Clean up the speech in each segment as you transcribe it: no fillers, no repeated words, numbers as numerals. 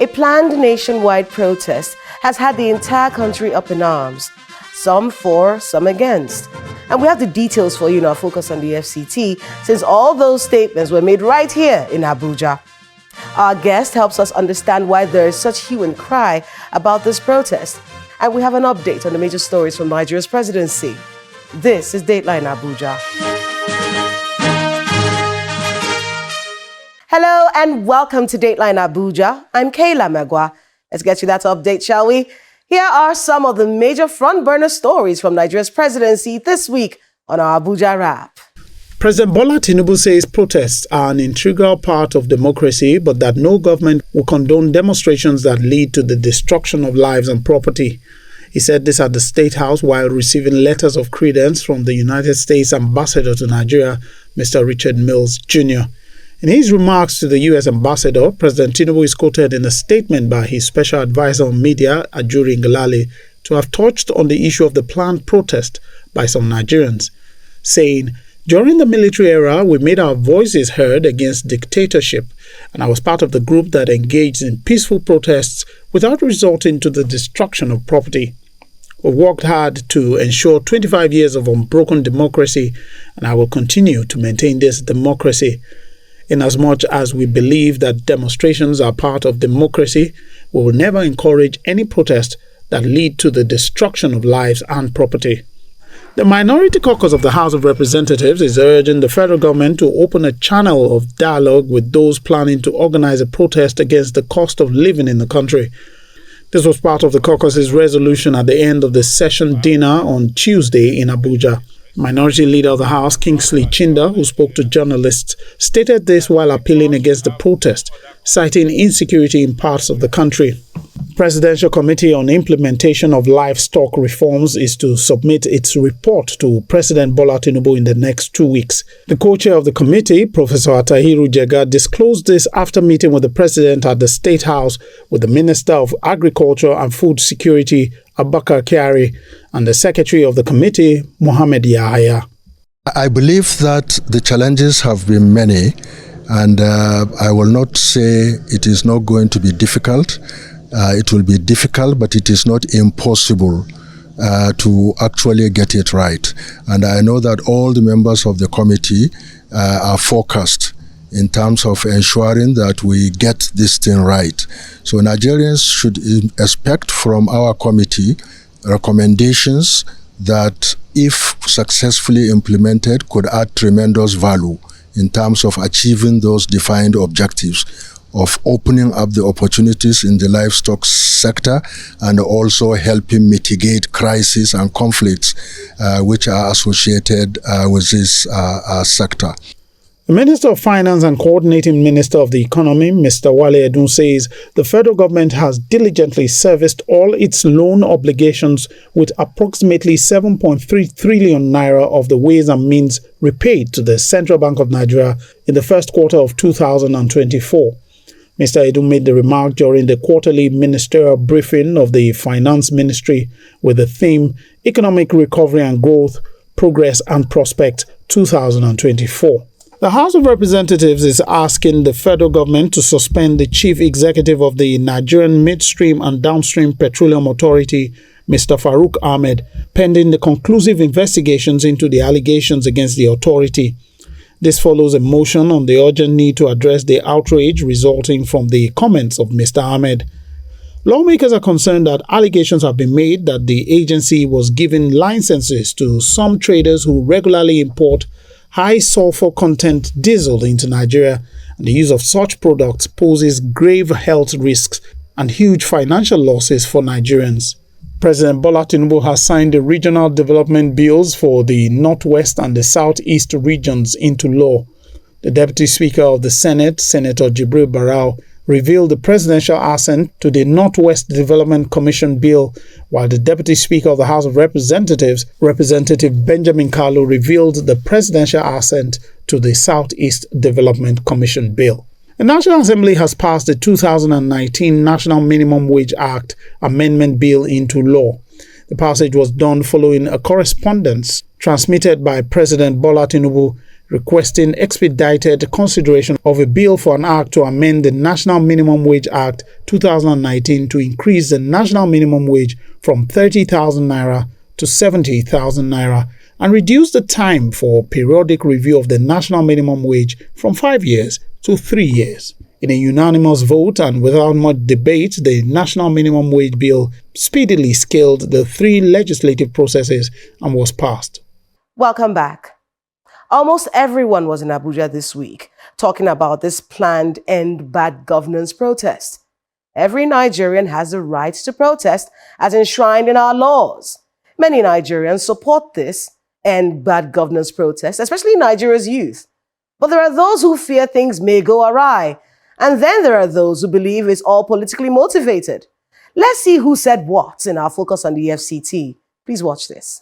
A planned nationwide protest has had the entire country up in arms, some for, some against. And we have the details for you in our focus on the FCT, since all those statements were made right here in Abuja. Our guest helps us understand why there is such hue and cry about this protest. And we have an update on the major stories from Nigeria's presidency. This is Dateline Abuja. Hello and welcome to Dateline Abuja. I'm Kayla Megwa. Let's get you that update, shall we? Here are some of the major front-burner stories from Nigeria's presidency this week on our Abuja Wrap. President Bola Tinubu says protests are an integral part of democracy, but that no government will condone demonstrations that lead to the destruction of lives and property. He said this at the State House while receiving letters of credence from the United States Ambassador to Nigeria, Mr. Richard Mills Jr. In his remarks to the U.S. ambassador, President Tinubu is quoted in a statement by his special advisor on media, Ajuri Ngalale, to have touched on the issue of the planned protest by some Nigerians, saying, "During the military era, we made our voices heard against dictatorship, and I was part of the group that engaged in peaceful protests without resorting to the destruction of property. We worked hard to ensure 25 years of unbroken democracy, and I will continue to maintain this democracy. Inasmuch as we believe that demonstrations are part of democracy, we will never encourage any protest that lead to the destruction of lives and property." The Minority Caucus of the House of Representatives is urging the federal government to open a channel of dialogue with those planning to organize a protest against the cost of living in the country. This was part of the caucus's resolution at the end of the session dinner on Tuesday in Abuja. Minority Leader of the House, Kingsley Chinda, who spoke to journalists, stated this while appealing against the protest, citing insecurity in parts of the country. Presidential Committee on Implementation of Livestock Reforms is to submit its report to President Bola Tinubu in the next 2 weeks. The co-chair of the committee, Professor Atahiru Jega, disclosed this after meeting with the president at the State House with the Minister of Agriculture and Food Security, Abubakar Kyari, and the Secretary of the committee, Mohammed Yahaya. I believe that the challenges have been many, and I will not say it is not going to be difficult. It will be difficult, but it is not impossible to actually get it right. And I know that all the members of the committee are focused in terms of ensuring that we get this thing right. So Nigerians should expect from our committee recommendations that, if successfully implemented, could add tremendous value in terms of achieving those defined objectives of opening up the opportunities in the livestock sector and also helping mitigate crises and conflicts which are associated with this sector. The Minister of Finance and Coordinating Minister of the Economy, Mr. Wale Edun, says the federal government has diligently serviced all its loan obligations with approximately 7.3 trillion naira of the Ways and Means repaid to the Central Bank of Nigeria in the first quarter of 2024. Mr. Edun made the remark during the quarterly ministerial briefing of the Finance Ministry with the theme Economic Recovery and Growth, Progress and Prospect 2024. The House of Representatives is asking the federal government to suspend the chief executive of the Nigerian Midstream and Downstream Petroleum Authority, Mr. Farouk Ahmed, pending the conclusive investigations into the allegations against the authority. This follows a motion on the urgent need to address the outrage resulting from the comments of Mr. Ahmed. Lawmakers are concerned that allegations have been made that the agency was giving licenses to some traders who regularly import high sulfur content diesel into Nigeria, and the use of such products poses grave health risks and huge financial losses for Nigerians. President Bola Tinubu has signed the regional development bills for the Northwest and the Southeast regions into law. The Deputy Speaker of the Senate, Senator Jibril Barau, revealed the presidential assent to the Northwest Development Commission bill, while the Deputy Speaker of the House of Representatives, Representative Benjamin Kalu, revealed the presidential assent to the Southeast Development Commission bill. The National Assembly has passed the 2019 National Minimum Wage Act Amendment Bill into law. The passage was done following a correspondence transmitted by President Bola Tinubu requesting expedited consideration of a bill for an act to amend the National Minimum Wage Act 2019 to increase the national minimum wage from 30,000 naira to 70,000 naira and reduce the time for periodic review of the national minimum wage from 5 years to 3 years. In a unanimous vote and without much debate, the National Minimum Wage Bill speedily scaled the 3 legislative processes and was passed. Welcome back. Almost everyone was in Abuja this week talking about this planned End Bad Governance protest. Every Nigerian has the right to protest as enshrined in our laws. Many Nigerians support this End Bad Governance protest, especially Nigeria's youth. But there are those who fear things may go awry. And then there are those who believe it's all politically motivated. Let's see who said what in our focus on the FCT. Please watch this.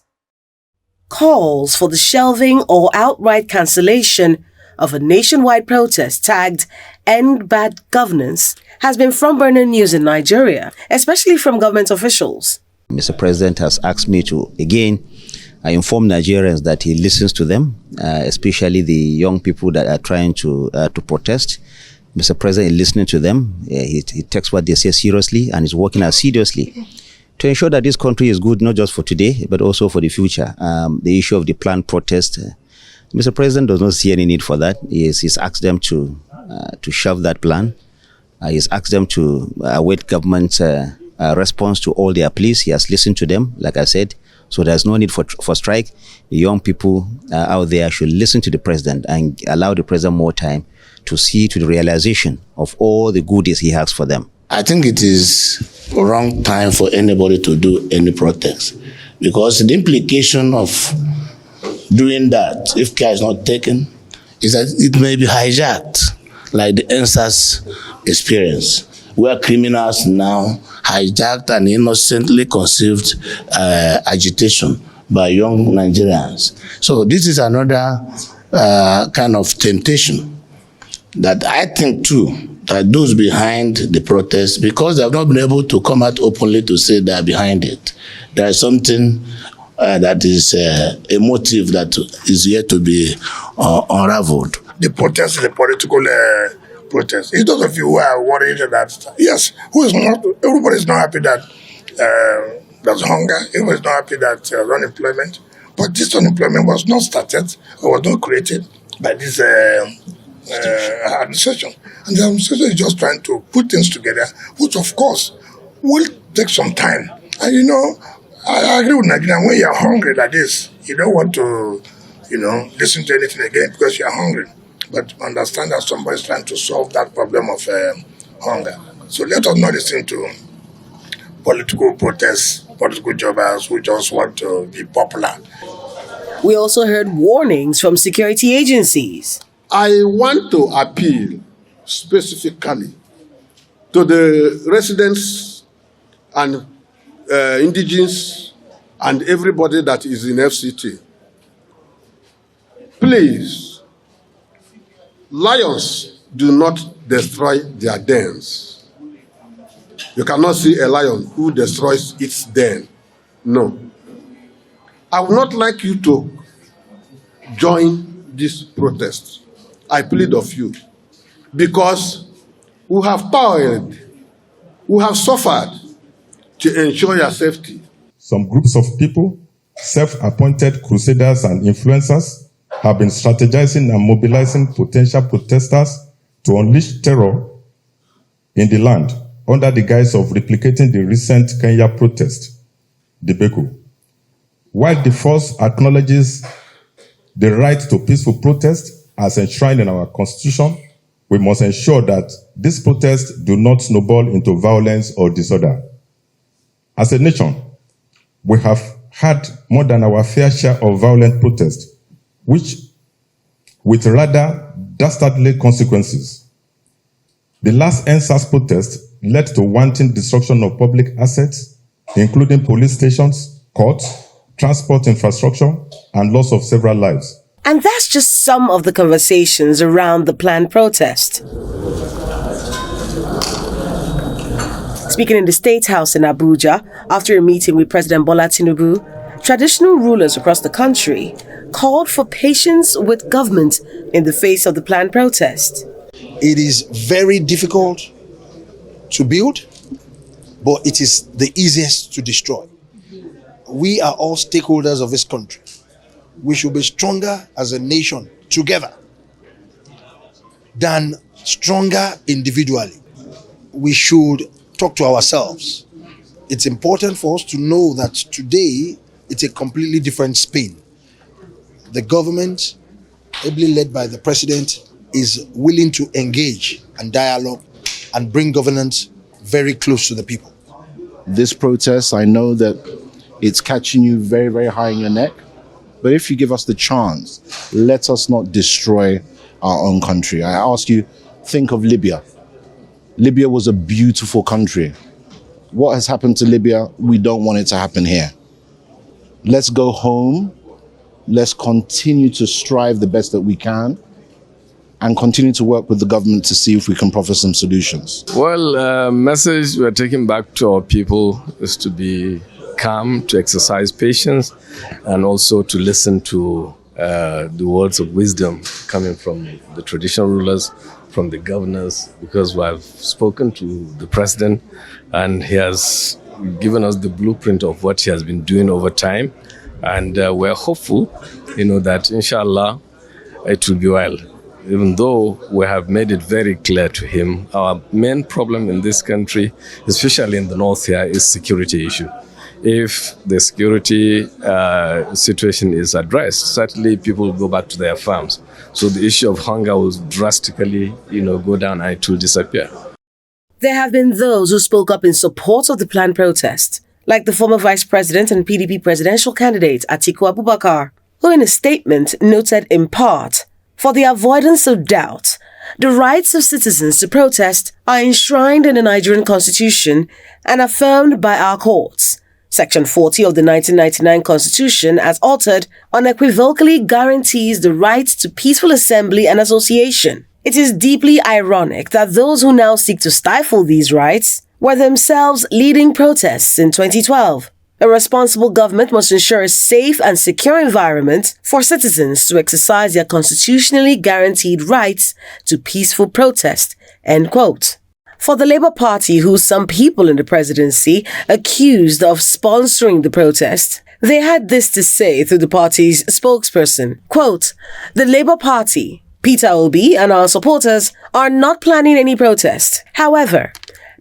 Calls for the shelving or outright cancellation of a nationwide protest tagged End Bad Governance has been front-burner news in Nigeria, especially from government officials. Mr. President has asked me to, again, inform Nigerians that he listens to them, especially the young people that are trying to protest. Mr. President is listening to them. He takes what they say seriously and is working assiduously to ensure that this country is good, not just for today, but also for the future. The issue of the planned protest, Mr. President does not see any need for that. He's asked them to shelve that plan. He's asked them to await government's response to all their pleas. He has listened to them, like I said. So there's no need for strike. The young people out there should listen to the president and allow the president more time to see to the realization of all the goodies he has for them. I think it is a wrong time for anybody to do any protest, because the implication of doing that, if care is not taken, is that it may be hijacked, like the NSAS experience, where criminals now hijacked and innocently conceived agitation by young Nigerians. So this is another kind of temptation that I think too, that those behind the protest, because they have not been able to come out openly to say they are behind it, there is something that is a motive that is yet to be unraveled. The protest is a political protest. It's those of you who are worried that, yes, everybody is not happy that there's hunger, everybody is not happy that there's unemployment, but this unemployment was not started or was not created by this administration. And the administration is just trying to put things together, which of course will take some time. And you know, I agree with Nigeria, when you're hungry like this, you don't want to, listen to anything again because you're hungry. But understand that somebody's trying to solve that problem of hunger. So let us not listen to political protests, political jobbers who just want to be popular. We also heard warnings from security agencies. I want to appeal specifically to the residents and indigenes and everybody that is in FCT. Please, lions do not destroy their dens. You cannot see a lion who destroys its den. No. I would not like you to join this protest. I plead of you, because we have toiled, we have suffered to ensure your safety. Some groups of people, self-appointed crusaders and influencers, have been strategizing and mobilizing potential protesters to unleash terror in the land under the guise of replicating the recent Kenya protest, the Beku. While the force acknowledges the right to peaceful protest as enshrined in our constitution, we must ensure that these protests do not snowball into violence or disorder. As a nation, we have had more than our fair share of violent protests, which with rather dastardly consequences. The last NSAS protest led to wanton destruction of public assets, including police stations, courts, transport infrastructure, and loss of several lives. And that's just some of the conversations around the planned protest. Speaking in the State House in Abuja, after a meeting with President Bola Tinubu, traditional rulers across the country called for patience with government in the face of the planned protest. It is very difficult to build, but it is the easiest to destroy. We are all stakeholders of this country. We should be stronger as a nation together than stronger individually. We should talk to ourselves. It's important for us to know that today it's a completely different Spain. The government, ably led by the president, is willing to engage and dialogue and bring governance very close to the people. This protest, I know that it's catching you very, very high in your neck. But if you give us the chance, let us not destroy our own country. I ask you, think of Libya. Libya was a beautiful country. What has happened to Libya? We don't want it to happen here. Let's go home. Let's continue to strive the best that we can and continue to work with the government to see if we can proffer some solutions. Well, message we're taking back to our people is to be calm, to exercise patience, and also to listen to the words of wisdom coming from the traditional rulers, from the governors, because we have spoken to the president and he has given us the blueprint of what he has been doing over time. And we're hopeful, that inshallah it will be well. Even though we have made it very clear to him, our main problem in this country, especially in the north here, is security issue. If the security situation is addressed, certainly people will go back to their farms. So the issue of hunger will drastically, go down and it will disappear. There have been those who spoke up in support of the planned protest, like the former Vice President and PDP presidential candidate Atiku Abubakar, who in a statement noted in part, "For the avoidance of doubt, the rights of citizens to protest are enshrined in the Nigerian Constitution and affirmed by our courts. Section 40 of the 1999 Constitution, as altered, unequivocally guarantees the right to peaceful assembly and association. It is deeply ironic that those who now seek to stifle these rights were themselves leading protests in 2012. A responsible government must ensure a safe and secure environment for citizens to exercise their constitutionally guaranteed rights to peaceful protest." End quote. For the Labour Party, who some people in the presidency accused of sponsoring the protest, they had this to say through the party's spokesperson, quote, "The Labour Party, Peter Obi and our supporters are not planning any protest. However,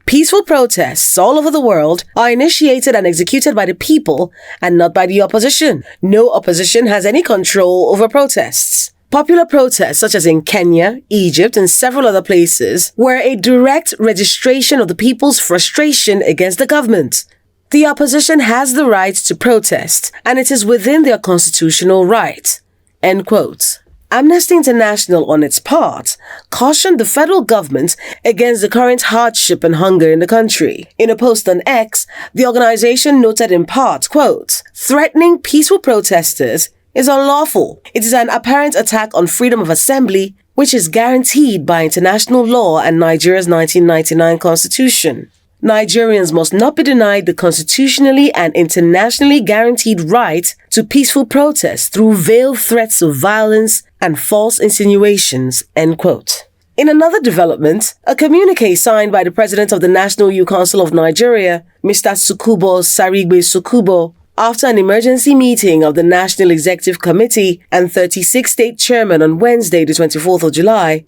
peaceful protests all over the world are initiated and executed by the people and not by the opposition. No opposition has any control over protests. Popular protests such as in Kenya, Egypt, and several other places were a direct registration of the people's frustration against the government. The opposition has the right to protest, and it is within their constitutional right." End quote. Amnesty International, on its part, cautioned the federal government against the current hardship and hunger in the country. In a post on X, the organization noted in part, quote, "Threatening peaceful protesters is unlawful. It is an apparent attack on freedom of assembly, which is guaranteed by international law and Nigeria's 1999 Constitution. Nigerians must not be denied the constitutionally and internationally guaranteed right to peaceful protest through veiled threats of violence and false insinuations." End quote. In another development, a communique signed by the President of the National Youth Council of Nigeria, Mr. Sukubo Sarigbe Sukubo, after an emergency meeting of the National Executive Committee and 36 state chairmen on Wednesday, the 24th of July,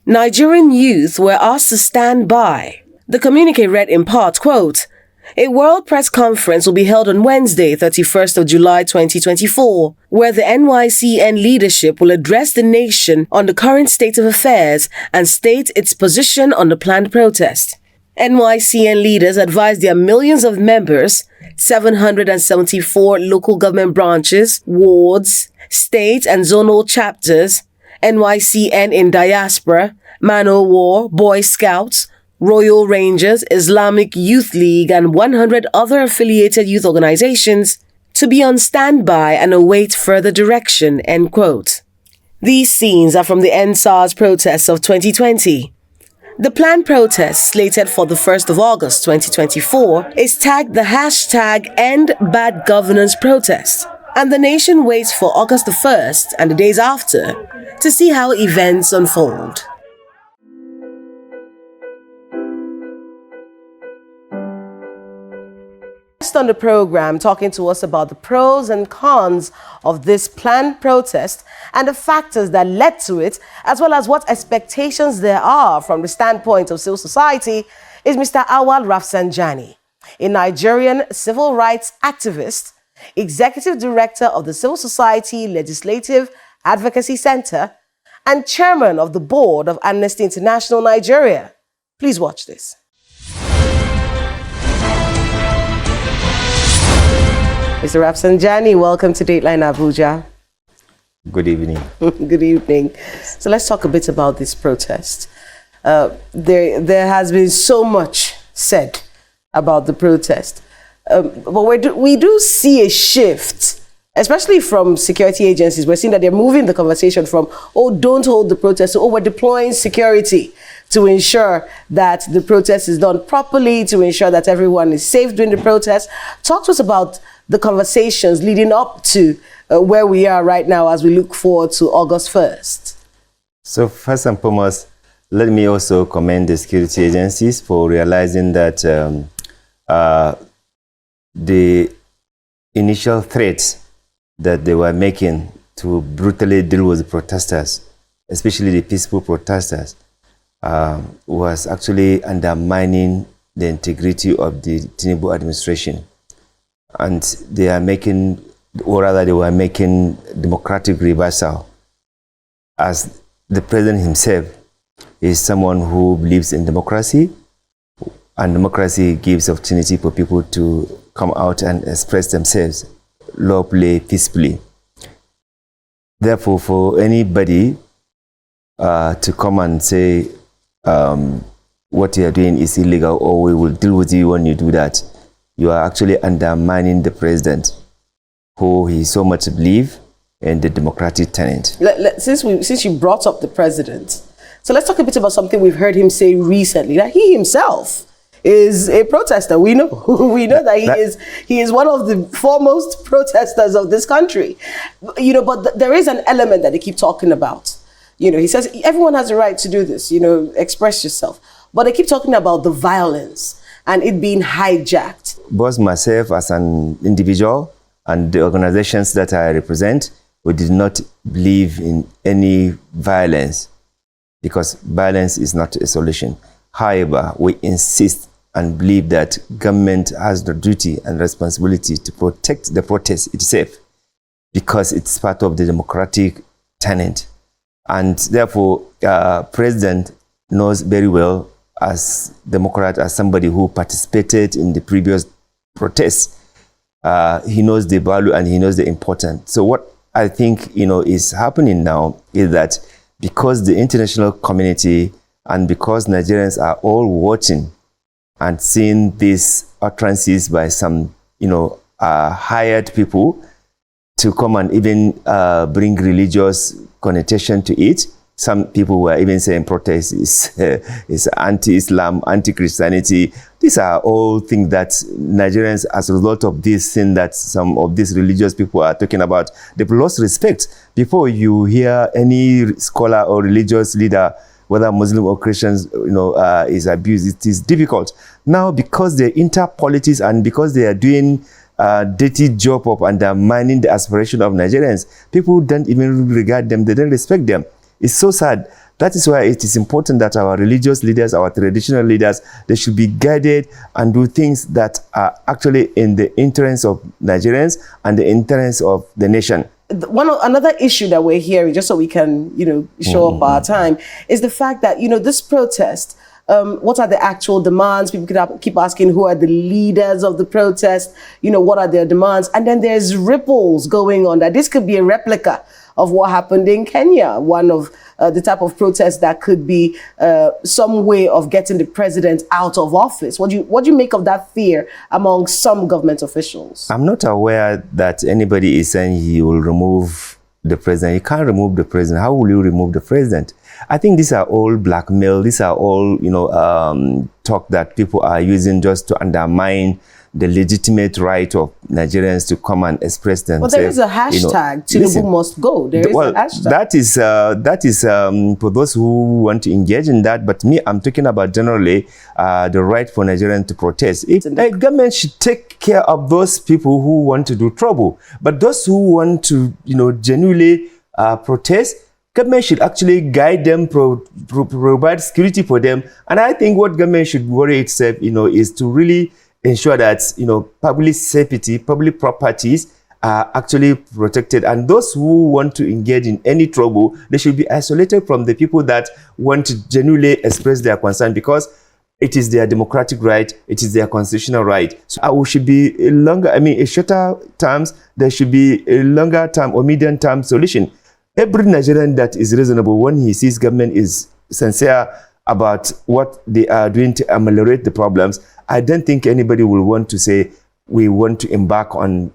Nigerian youth were asked to stand by. The communique read in part, quote, "A World Press Conference will be held on Wednesday, 31st of July 2024, where the NYCN leadership will address the nation on the current state of affairs and state its position on the planned protest. NYCN leaders advise their millions of members, 774 local government branches, wards, state and zonal chapters, NYCN in diaspora, Man O' War, Boy Scouts, Royal Rangers, Islamic Youth League, and 100 other affiliated youth organizations to be on standby and await further direction." End quote. These scenes are from the End SARS protests of 2020. The planned protest, slated for the 1st of August 2024, is tagged the hashtag End Bad Governance Protest, and the nation waits for August the 1st and the days after to see how events unfold. Next on the program, talking to us about the pros and cons of this planned protest and the factors that led to it, as well as what expectations there are from the standpoint of civil society, is Mr. Awal Rafsanjani, a Nigerian civil rights activist, executive director of the Civil Society Legislative Advocacy Center, and chairman of the board of Amnesty International Nigeria. Please watch this. Mr. Rafsanjani, welcome to Dateline Abuja. Good evening. Good evening. So let's talk a bit about this protest. There has been so much said about the protest, but we do see a shift, especially from security agencies. We're seeing that they're moving the conversation from, oh, don't hold the protest, to, oh, we're deploying security to ensure that the protest is done properly, to ensure that everyone is safe during the protest. Talk to us about the conversations leading up to where we are right now as we look forward to August 1st. So first and foremost, let me also commend the security agencies for realizing that the initial threats that they were making to brutally deal with the protesters, especially the peaceful protesters, was actually undermining the integrity of the Tinubu administration. And they are making, or rather they were making democratic reversal, as the president himself is someone who believes in democracy, and democracy gives opportunity for people to come out and express themselves lawfully, peacefully. Therefore, for anybody to come and say what you are doing is illegal, or we will deal with you when you do that, you are actually undermining the president, who he so much believes in the democratic tenant. Since you brought up the president, so let's talk a bit about something we've heard him say recently, that he himself is a protester. We know that he is one of the foremost protesters of this country. But there is an element that they keep talking about. He says everyone has a right to do this, express yourself. But they keep talking about the violence and it being hijacked. Both myself as an individual and the organizations that I represent, we did not believe in any violence, because violence is not a solution. However, we insist and believe that government has the duty and responsibility to protect the protest itself, because it's part of the democratic tenant. And therefore, President knows very well, as Democrat, as somebody who participated in the previous protests, he knows the value and he knows the importance. So what I think is happening now is that because the international community and because Nigerians are all watching and seeing these utterances by some hired people to come and even bring religious connotation to it. Some people were even saying protest is anti-Islam, anti-Christianity. These are all things that Nigerians, as a result of this thing that some of these religious people are talking about, they've lost respect. Before you hear any scholar or religious leader, whether Muslim or Christians, is abused, it is difficult. Now, because they enter politics and because they are doing a dirty job of undermining the aspiration of Nigerians, people don't even regard them, they don't respect them. It's so sad. That is why it is important that our religious leaders, our traditional leaders, they should be guided and do things that are actually in the interest of Nigerians and the interest of the nation. Another issue that we're hearing, just so we can, show up our time, is the fact that, this protest, what are the actual demands? People could keep asking who are the leaders of the protest, what are their demands? And then there's ripples going on that this could be a replica of what happened in Kenya, one of the type of protest that could be some way of getting the president out of office. What do you make of that fear among some government officials? I'm not aware that anybody is saying he will remove the president. You can't remove the president. How will you remove the president? I think these are all blackmail. These are all, talk that people are using just to undermine the legitimate right of Nigerians to come and express themselves. But there is a hashtag, Tinubu must go. There is a hashtag. That is for those who want to engage in that. But me, I'm talking about generally the right for Nigerians to protest. The government should take care of those people who want to do trouble. But those who want to, genuinely protest, government should actually guide them, provide security for them. And I think what government should worry itself, is to really ensure that, public safety, public properties are actually protected. And those who want to engage in any trouble, they should be isolated from the people that want to genuinely express their concern, because it is their democratic right, it is their constitutional right. So we should be a shorter terms, there should be a longer term or medium term solution. Every Nigerian that is reasonable, when he sees government is sincere about what they are doing to ameliorate the problems, I don't think anybody will want to say we want to embark on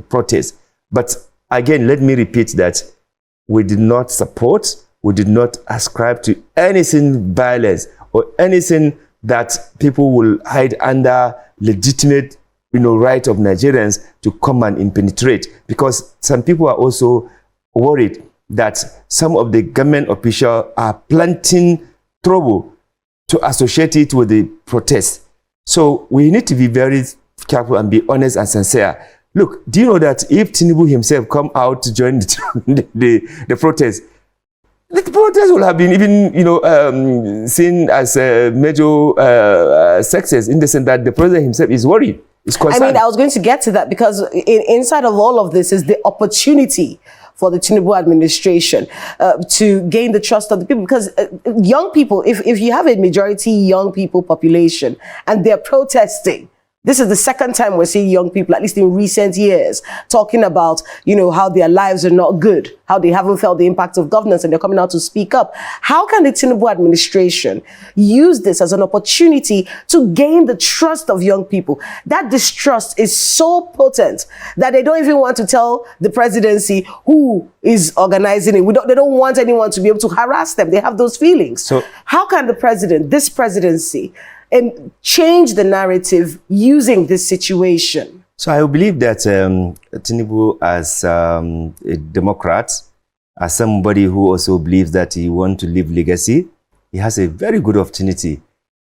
protest. But again, let me repeat that we did not support, we did not ascribe to anything violence or anything that people will hide under legitimate right of Nigerians to come and penetrate, because some people are also worried that some of the government officials are planting trouble to associate it with the protest. So we need to be very careful and be honest and sincere. Look, do you know that if Tinubu himself come out to join the protest, the protest will have been even seen as a major success, in the sense that the president himself is worried. I was going to get to that, because inside of all of this is the opportunity for the Tinubu administration to gain the trust of the people. Because young people, if you have a majority young people population and they're protesting, this is the second time we're seeing young people, at least in recent years, talking about, how their lives are not good, how they haven't felt the impact of governance, and they're coming out to speak up. How can the Tinubu administration use this as an opportunity to gain the trust of young people? That distrust is so potent that they don't even want to tell the presidency who is organizing it. They don't want anyone to be able to harass them. They have those feelings. So how can the president, this presidency, and change the narrative using this situation? So I believe that Tinubu, as a Democrat, as somebody who also believes that he wants to leave legacy, he has a very good opportunity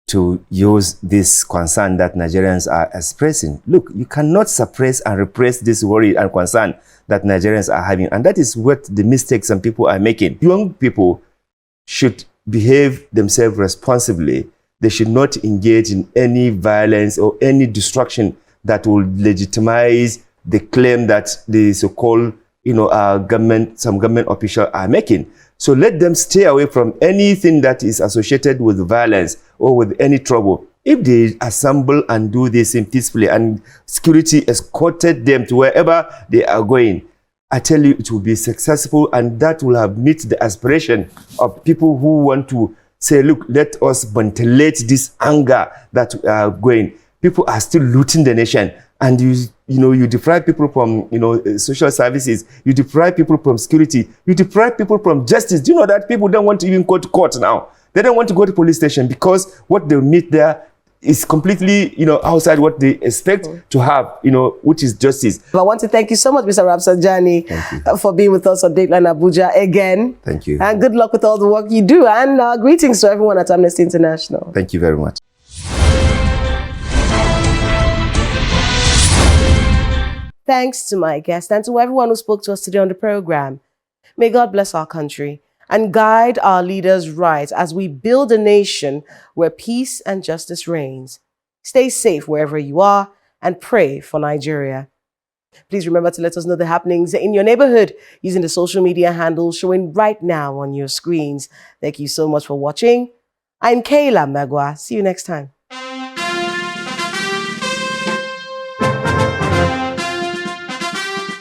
to use this concern that Nigerians are expressing. Look, you cannot suppress and repress this worry and concern that Nigerians are having. And that is what the mistakes some people are making. Young people should behave themselves responsibly. They should not engage in any violence or any destruction that will legitimize the claim that the so-called, some government officials are making. So let them stay away from anything that is associated with violence or with any trouble. If they assemble and do this peacefully and security escorted them to wherever they are going, I tell you, it will be successful, and that will have met the aspiration of people who want to say, look, let us ventilate this anger that are going. People are still looting the nation, and you deprive people from social services, you deprive people from security, you deprive people from justice. Do you know that people don't want to even go to court now? They don't want to go to police station, because what they meet there is completely outside what they expect to have, which is justice. I want to thank you so much, Mr. Rafsanjani, for being with us on Dateline Abuja again. Thank you. And good luck with all the work you do. And greetings to everyone at Amnesty International. Thank you very much. Thanks to my guest and to everyone who spoke to us today on the program. May God bless our country and guide our leaders right as we build a nation where peace and justice reigns. Stay safe wherever you are and pray for Nigeria. Please remember to let us know the happenings in your neighborhood using the social media handles showing right now on your screens. Thank you so much for watching. I'm Kayla Magwa. See you next time.